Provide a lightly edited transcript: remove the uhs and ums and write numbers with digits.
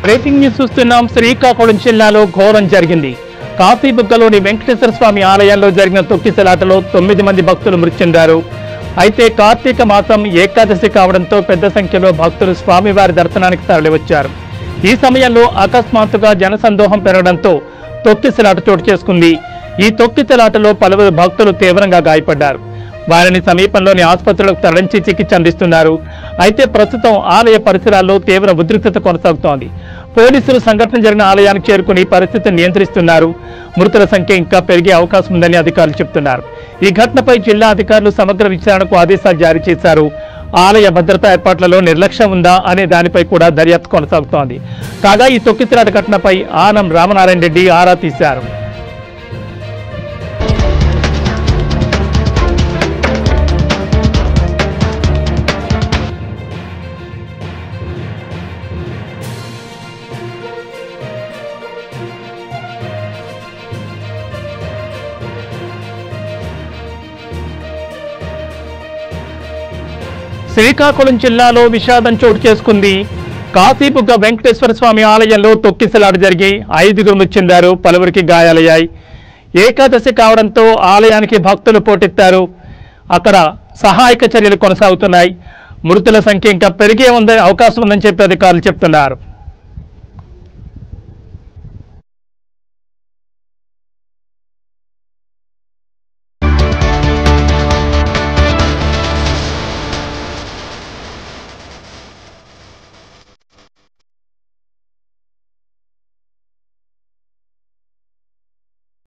Breaking news చూస్తున్నాం. శ్రీకాకుళం జిల్లాలో ఘోరం జరిగింది. కాశీబుగ్గలోని వెంకటేశ్వర స్వామి ఆలయంలో జరిగిన తొక్కిసలాటలో 9 మంది భక్తులు మృతి చెందారు. అయితే కార్తీక మాసం ఏకాదశి కావడంతో పెద్ద సంఖ్యలో భక్తులు స్వామివారి దర్శనానికి తరలివచ్చారు. ఈ సమయంలో అకస్మాత్తుగా జనసందోహం పెరగడంతో తొక్కిసలాట చోటు చేసుకుంది. ఈ తొక్కిసలాటలో పలువురు భక్తులు తీవ్రంగా గాయపడ్డారు. వారిని సమీపంలోని ఆసుపత్రులకు తరలించి చికిత్స అందిస్తున్నారు. అయితే ప్రస్తుతం ఆలయ పరిసరాల్లో తీవ్ర ఉద్రిక్తత కొనసాగుతోంది. పోలీసులు సంఘటన జరిగిన ఆలయానికి చేరుకుని పరిస్థితిని నియంత్రిస్తున్నారు. మృతుల సంఖ్య ఇంకా పెరిగే అవకాశం ఉందని అధికారులు చెబుతున్నారు. ఈ ఘటనపై జిల్లా అధికారులు సమగ్ర విచారణకు ఆదేశాలు జారీ చేశారు. ఆలయ భద్రతా ఏర్పాట్లలో నిర్లక్ష్యం ఉందా అనే దానిపై కూడా దర్యాప్తు కొనసాగుతోంది. కాగా ఈ తొక్కిసలాట ఘటనపై ఆనం రామనారాయణ రెడ్డి ఆరా తీశారు. శ్రీకాకుళం జిల్లాలో విషాదం చోటు చేసుకుంది. కాశీబుగ్గ వెంకటేశ్వర స్వామి ఆలయంలో తొక్కిసలాట జరిగి 5గురు మృతి చెందారు. పలువురికి గాయాలయ్యాయి. ఏకాదశి కావడంతో ఆలయానికి భక్తులు పోటెత్తారు. అక్కడ సహాయక చర్యలు కొనసాగుతున్నాయి. మృతుల సంఖ్య ఇంకా పెరిగే అవకాశం ఉందని చెప్పి అధికారులు చెప్తున్నారు.